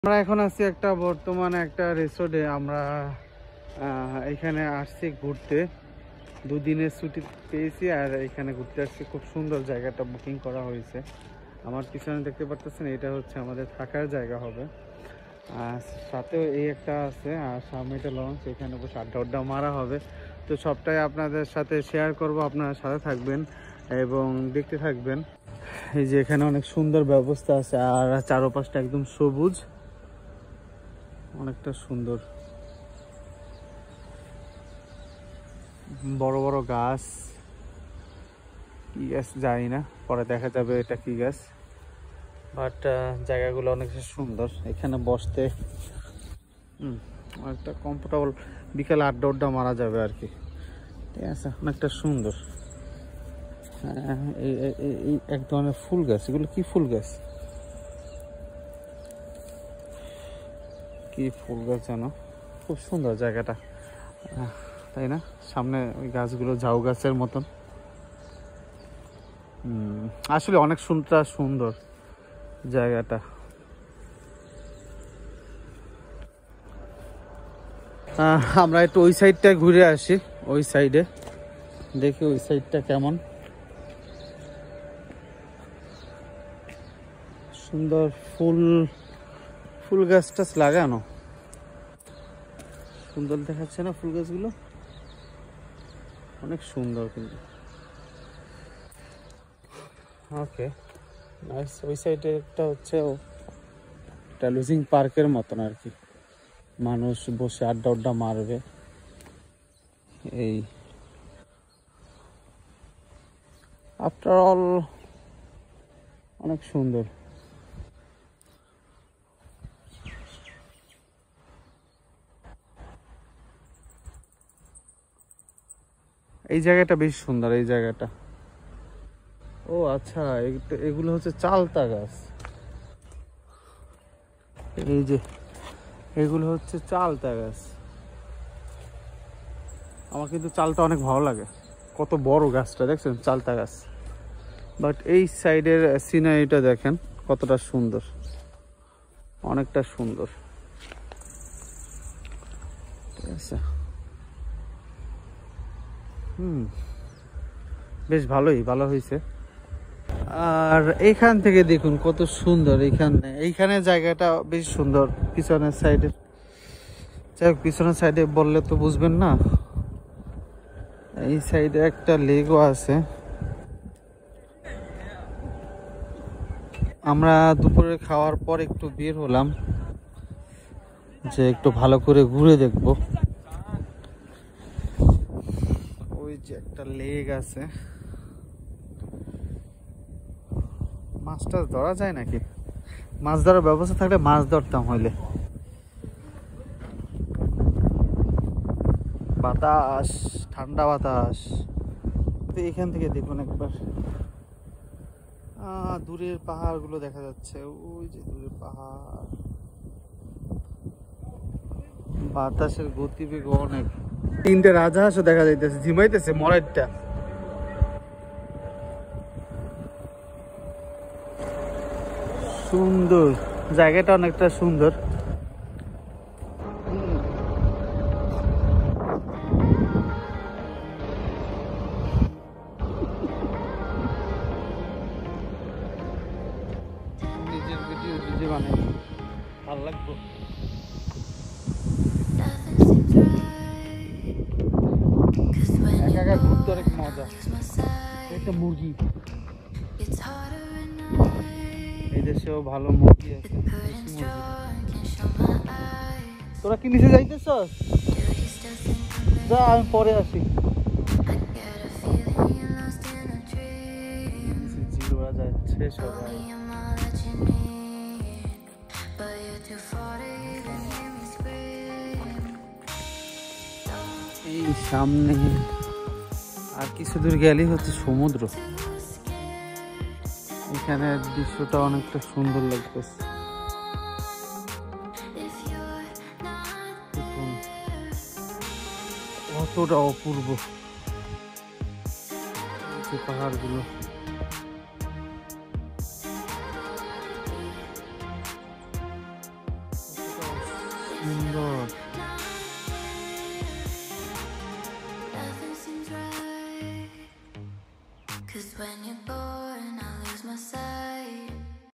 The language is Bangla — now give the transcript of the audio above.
আমরা এখন আছি একটা বর্তমানে একটা রিসোর্টে। আমরা এখানে আসছি ঘুরতে, দুদিনের ছুটি পেয়েছি আর এখানে ঘুরতে আসছি। খুব সুন্দর জায়গাটা বুকিং করা হয়েছে। আমার পিছনে দেখতে পাচ্ছেন, এটা হচ্ছে আমাদের থাকার জায়গা হবে। আর সাথেও এই একটা আছে, আর সামনে একটা লঞ্চ, এখানে বসে আড্ডা মারা হবে। তো সবটাই আপনাদের সাথে শেয়ার করব, আপনারা সাথে থাকবেন এবং দেখতে থাকবেন। এই যে এখানে অনেক সুন্দর ব্যবস্থা আছে, আর চারপাশটা একদম সবুজ, অনেকটা সুন্দর, বড় বড় গাছ। কি গাছ জানি না, পরে দেখা যাবে এটা কি গাছ, বাট জায়গাগুলো অনেক সুন্দর। এখানে বসতে অনেকটা কমফোর্টেবল, বিকালে আড্ডা মারা যাবে আর কি। ঠিক আছে, অনেকটা সুন্দর। এই এক ধরনের ফুল গাছ, এগুলো কি ফুল গাছ, কি ফুল গাছ জানো? খুব সুন্দর জায়গাটা, তাই না? সামনে ওই গাছগুলো ঝাউ গাছের মতন। আসলে অনেক সুন্দর জায়গাটা। আমরা একটু ওই সাইডটা ঘুরে আসি, ওই সাইডে দেখি ওই সাইডটা কেমন। সুন্দর ফুল গাছ টাছ লাগানো, সুন্দর দেখাচ্ছে না? ফুল গাছগুলো অনেক সুন্দর কিন্তু। ওকে, নাইস। ওই সাইডে একটা হচ্ছে একটা লুজিং পার্কের মতন আর কি, মানুষ বসে আড্ডা মারবে। এই আফটার অল অনেক সুন্দর। এই জায়গাটা বেশ সুন্দর, এই জায়গাটা। ও আচ্ছা, এগুলো হচ্ছে চালতা গাছ। এই যে এগুলো হচ্ছে চালতা গাছ। আমার কিন্তু চালতা অনেক ভালো লাগে, কত বড় গাছটা দেখছেন, চালতা গাছ। বাট এই সাইডের সিনারিটা দেখেন কতটা সুন্দর, অনেকটা সুন্দর। ঠিক আছে, বেশ ভালো হয়েছে। আর এইখান থেকে দেখুন কত সুন্দর, এইখানে জায়গাটা বেশ সুন্দর। পিছনের সাইডে, যাই পিছনের সাইডে বললে তো বুঝবেন না। এই সাইডে একটা লেকও আছে। আমরা দুপুরে খাওয়ার পর একটু বের হলাম, যে একটু ভালো করে ঘুরে দেখব। ওই যে একটা লেক আছে, মাছ টাছ ধরা যায় নাকি? মাছ ধরার ব্যবস্থা থাকলে মাছ ধরতাম হইলে। বাতাস, ঠান্ডা বাতাস। তো এখান থেকে দেখুন একবার, দূরের পাহাড় গুলো দেখা যাচ্ছে। ওই যে দূরের পাহাড়, বাতাসের গতিবেগ অনেক। তিনটে রাজহাঁসও দেখা যাইতেছে, ঝিমাইতেছে মরাইটটা। সুন্দর জায়গাটা, অনেকটা সুন্দর। নিজের ভিডিও নিজে বানাই, ভালো লাগবে। একা একা ঘুরতে অনেক মজা। একটা মুরগি, এই দেশেও ভালো মুরগি আছে। তোরা কি নিচে যাইতেছস? যা, আমি পরে আসি। জিরোরা যাচ্ছে সবাই। এই সামনে আর কিছু দূর গেলেই হচ্ছে সমুদ্র। এখানে দৃশ্যটা অনেকটা সুন্দর লাগতেছে, কতটা অপূর্ব পাহাড়গুলো। সুন্দর। Nothing seems right. 'Cause when you're gone, I lose my sight.